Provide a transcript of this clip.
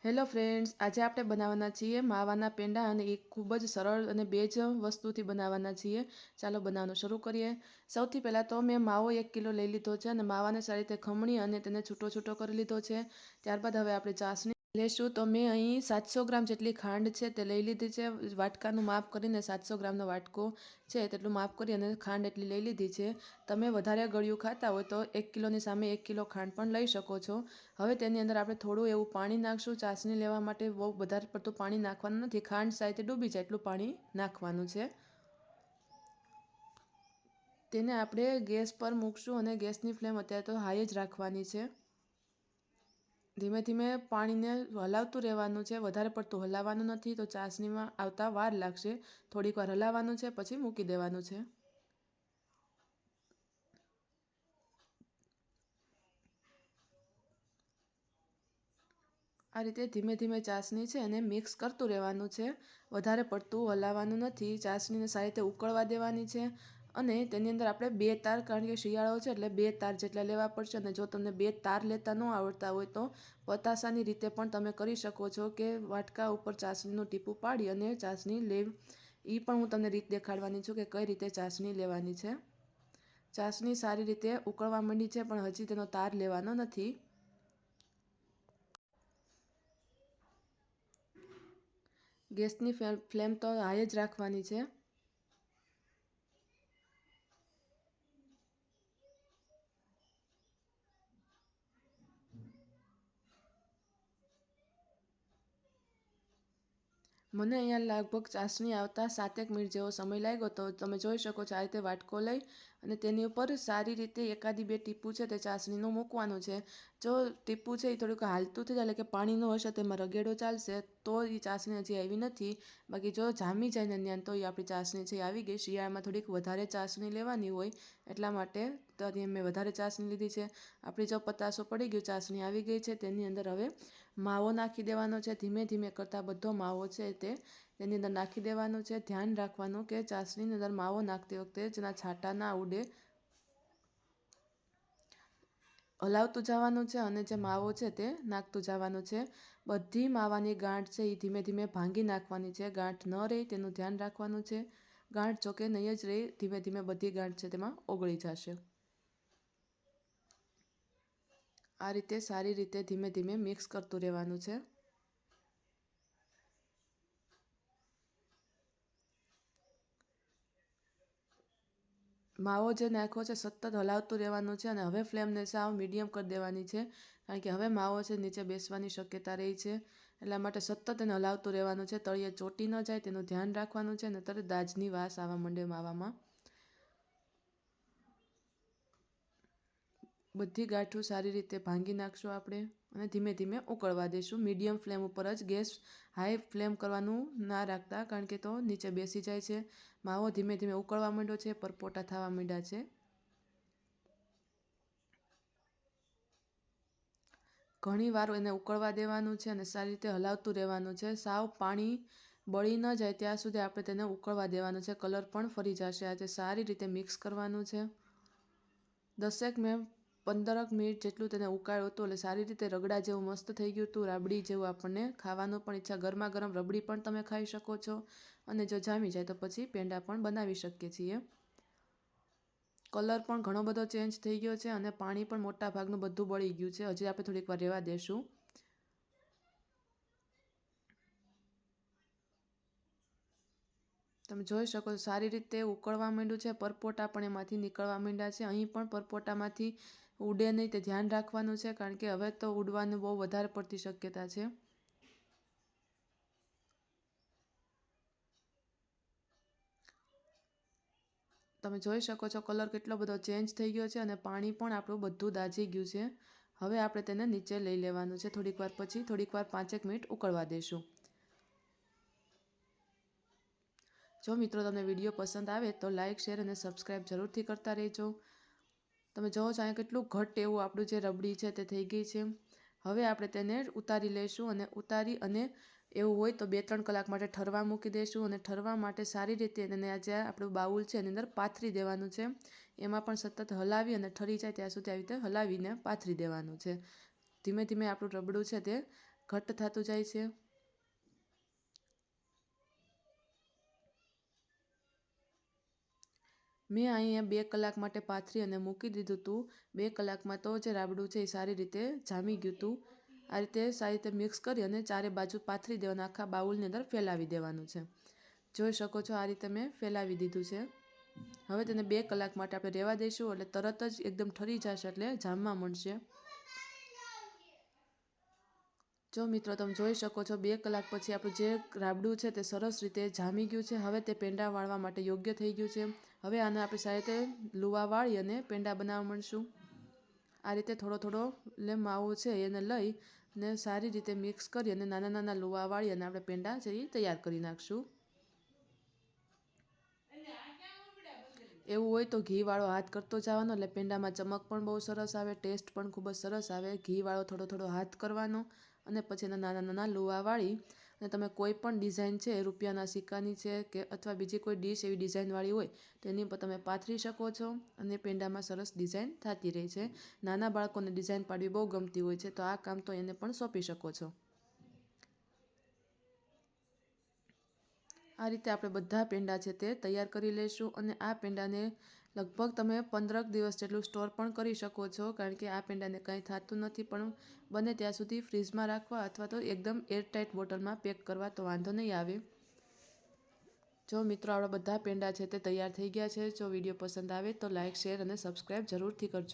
Hello friends, આજે આપણે બનાવવાના છીએ માવાના પેંડા અને એક ખૂબ જ સરળ અને બે જ વસ્તુથી બનાવવાના છીએ. ચાલો બનાવવાનું શરૂ કરીએ. સૌથી પહેલાં તો મેં માવો 1 કિલો લઈ લીધો છે અને માવાને સારી રીતે ખમણી અને તેને છૂટો છૂટો કરી લીધો છે. ત્યારબાદ હવે આપણે ચાસણી લેશું. તો મેં અહીં 700 ગ્રામ જેટલી ખાંડ છે તે લઈ લીધી છે. વાટકાનું માપ કરીને 700 ગ્રામનો વાટકો છે તેટલું માપ કરી અને ખાંડ એટલી લઈ લીધી છે. તમે વધારે ગળ્યું ખાતા હોય તો 1 કિલોની સામે 1 કિલો ખાંડ પણ લઈ શકો છો. હવે તેની અંદર આપણે થોડું એવું પાણી નાખશું. ચાસણી લેવા માટે બહુ વધારે પડતું પાણી નાખવાનું નથી, ખાંડ સાથે ડૂબી જાય એટલું પાણી નાખવાનું છે. તેને આપણે ગેસ પર મૂકશું અને ગેસની ફ્લેમ અત્યારે તો હાઈ જ રાખવાની છે. ધીમે ધીમે પાણીને હલાવતું રહેવાનું છે, વધારે પડતું હલાવવાનું નથી તો ચાસણીમાં આવતા વાર લાગશે. થોડીક વાર હલાવવાનું છે, પછી મૂકી દેવાનું છે. આ રીતે ધીમે ધીમે ચાસણી છે એને મિક્સ કરતું રહેવાનું છે. વધારે પડતું હલાવવાનું નથી. ચાસણીને સારી રીતે ઉકળવા દેવાની છે અને તેની અંદર આપણે 2 તાર, કારણ કે શિયાળો છે એટલે 2 તાર જેટલા લેવા પડશે. અને જો તમને 2 તાર લેતા ન આવડતા હોય તો પતાસાની રીતે પણ તમે કરી શકો છો કે વાટકા ઉપર ચાસણીનું ટીપું પાડી અને ચાસણી એ પણ હું તમને રીત દેખાડવાની છું કે કઈ રીતે ચાસણી લેવાની છે. ચાસણી સારી રીતે ઉકળવા માંડી છે પણ હજી તેનો તાર લેવાનો નથી. ગેસની ફ્લેમ તો હાઈ જ રાખવાની છે. મને અહીંયા લગભગ ચાસણી આવતા 7 મિનિટ જેવો સમય લાગ્યો. તો તમે જોઈ શકો છો આ રીતે વાટકો લઈ અને તેની ઉપર સારી રીતે એકાદી બે ટીપું છે તે ચાસણીનું મૂકવાનું છે. જો ટીપું છે એ થોડુંક હાલતું થઈ જાય, એટલે કે પાણીનું હશે તેમાં રગેડો ચાલશે તો એ ચાસણી હજી આવી નથી. બાકી જો જામી જાય ને ત્યાં તો એ આપણી ચાસણી છે આવી ગઈ. શિયાળામાં થોડીક વધારે ચાસણી લેવાની હોય એટલા માટે તો મેં વધારે ચાસણી લીધી છે. આપણી જો પતાસો પડી ગયું, ચાસણી આવી ગઈ છે. તેની અંદર હવે માવો નાખી દેવાનો છે. ધીમે ધીમે કરતાં બધો માવો છે તેની અંદર નાખી દેવાનું છે. ધ્યાન રાખવાનું કે ચાસણીની અંદર માવો નાખતી વખતે જેના છાંટા ના ઉડે, હલાવતું જવાનું છે અને જે માવો છે તે નાખતું જવાનું છે. બધી માવાની ગાંઠ છે એ ધીમે ધીમે ભાંગી નાખવાની છે. ગાંઠ ન રહે તેનું ધ્યાન રાખવાનું છે. ગાંઠ જોકે નહીં જ રહે, ધીમે ધીમે બધી ગાંઠ છે તેમાં ઓગળી જશે. આ રીતે સારી રીતે ધીમે ધીમે મિક્સ કરતું રહેવાનું છે. માવો જે નાખ્યો છે સતત હલાવતું રહેવાનું છે અને હવે ફ્લેમને સાવ મીડિયમ કરી દેવાની છે, કારણ કે હવે માવો છે નીચે બેસવાની શક્યતા રહી છે. એટલા માટે સતત એને હલાવતું રહેવાનું છે. તળિયે ચોટી ન જાય તેનું ધ્યાન રાખવાનું છે. નહીંતર દાજની વાસ આવવા માંડે માવામાં. બધી ગાંઠું સારી રીતે ભાંગી નાખશું આપણે અને ધીમે ધીમે ઉકળવા દઈશું. મીડિયમ ફ્લેમ ઉપર જ, ગેસ હાઈ ફ્લેમ કરવાનું ના રાખતા, કારણ કે તો નીચે બેસી જાય છે. માવો ધીમે ધીમે ઉકળવા માંડ્યો છે, પરપોટા થવા માંડ્યા છે. ઘણી વાર એને ઉકળવા દેવાનું છે અને સારી રીતે હલાવતું રહેવાનું છે. સાવ પાણી બળી ન જાય ત્યાં સુધી આપણે તેને ઉકળવા દેવાનું છે. કલર પણ ફરી જશે. આજે સારી રીતે મિક્સ કરવાનું છે. 15 મિનિટ જેટલું તેને ઉકાળ્યું હતું એટલે સારી રીતે રગડા જેવું મસ્ત થઈ ગયું હતું. રાબડી જેવું આપણને ખાવાનું પણ ઈચ્છા, ગરમા ગરમ રબડી પણ તમે ખાઈ શકો છો અને જો જામી જાય તો પછી પેંડા પણ બનાવી શકીએ છીએ. કલર પણ ઘણો બધો ચેન્જ થઈ ગયો છે અને પાણી પણ મોટા ભાગનું બધું બળી ગયું છે. હજી આપણે થોડીક વાર રહેવા દેશું. તમે જોઈ શકો છો સારી રીતે ઉકળવા માંડ્યું છે. પરપોટા પણ એમાંથી નીકળવા માંડ્યા છે. અહીં પણ પરપોટામાંથી ઉડે નહીં તે ધ્યાન રાખવાનું છે, કારણ કે હવે તો ઉડવાની બહુ વધારે પડતી શક્યતા છે. તમે જોઈ શકો છો કલર કેટલો બધો ચેન્જ થઈ ગયો છે અને પાણી પણ આપણું બધું દાઝી ગયું છે. હવે આપણે તેને નીચે લઈ લેવાનું છે. થોડીક વાર પછી, થોડીક વાર 5 મિનિટ ઉકળવા દઈશું. જો મિત્રો તમને વિડીયો પસંદ આવે તો લાઇક, શેર અને સબસ્ક્રાઈબ જરૂરથી કરતા રહેજો. તમે જોવો છો અહીંયા કેટલું ઘટ્ટ એવું આપણું જે રબડી છે તે થઈ ગઈ છે. હવે આપણે તેને ઉતારી લઈશું અને ઉતારી અને એવું હોય તો 2-3 કલાક માટે ઠરવા મૂકી દઈશું. અને ઠરવા માટે સારી રીતે એને જે આપણું બાઉલ છે એની અંદર પાથરી દેવાનું છે. એમાં પણ સતત હલાવી અને ઠરી જાય ત્યાં સુધી આવી રીતે હલાવીને પાથરી દેવાનું છે. ધીમે ધીમે આપણું રબડું છે તે ઘટ્ટ થતું જાય છે. મેં અહીંયા 2 કલાક માટે પાથરી અને મૂકી દીધું હતું. 2 કલાકમાં તો જે રાબડું છે એ સારી રીતે જામી ગયું હતું. આ રીતે સારી રીતે મિક્સ કરી અને ચારે બાજુ પાથરી દેવાનું, આખા બાઉલની અંદર ફેલાવી દેવાનું છે. જોઈ શકો છો આ રીતે મેં ફેલાવી દીધું છે. હવે તેને 2 કલાક માટે આપણે રહેવા દઈશું, એટલે તરત જ એકદમ ઠરી જશે, એટલે જામવા માંડશે. જો મિત્રો તમે જોઈ શકો છો 2 કલાક પછી આપણું જે રાબડું છે તે સરસ રીતે જામી ગયું છે. હવે તે પેંડા વાળવા માટે યોગ્ય થઈ ગયું છે. હવે આને આપણે સારી રીતે લુવા વાળી અને પેંડા બનાવવા માંડશું. આ રીતે થોડો થોડો માવો છે એને લઈ ને સારી રીતે મિક્સ કરી અને નાના નાના લુવા વાળી અને આપણે પેંડા છે એ તૈયાર કરી નાખશું. એવું હોય તો ઘીવાળો હાથ કરતો જવાનો, એટલે પેંડામાં ચમક પણ બહુ સરસ આવે, ટેસ્ટ પણ ખૂબ જ સરસ આવે. ઘીવાળો થોડો થોડો હાથ કરવાનો અને પછી એના નાના નાના લુવા વાળી અને તમે કોઈ પણ ડિઝાઇન છે, રૂપિયાના સિક્કાની છે કે અથવા બીજી કોઈ ડીશ એવી ડિઝાઇનવાળી હોય તો એની પર તમે પાથરી શકો છો અને પેંડામાં સરસ ડિઝાઇન થતી રહે છે. નાના બાળકોને ડિઝાઇન પાડવી બહુ ગમતી હોય છે, તો આ કામ તો એને પણ સોંપી શકો છો. આ રીતે આપણે બધા પેંડા છે તે તૈયાર કરી લઈશું અને આ પેંડાને લગભગ તમે 15 દિવસ જેટલું સ્ટોર પણ કરી શકો છો, કારણ કે આ પેંડાને કંઈ થતું નથી. પણ બને ત્યાં સુધી ફ્રીજમાં રાખવા અથવા તો એકદમ એરટાઇટ બોટલમાં પેક કરવા તો વાંધો નહીં આવે. જો મિત્રો આપણા બધા પેંડા છે તે તૈયાર થઈ ગયા છે. જો વિડીયો પસંદ આવે તો લાઇક, શેર અને સબસ્ક્રાઈબ જરૂરથી કરજો.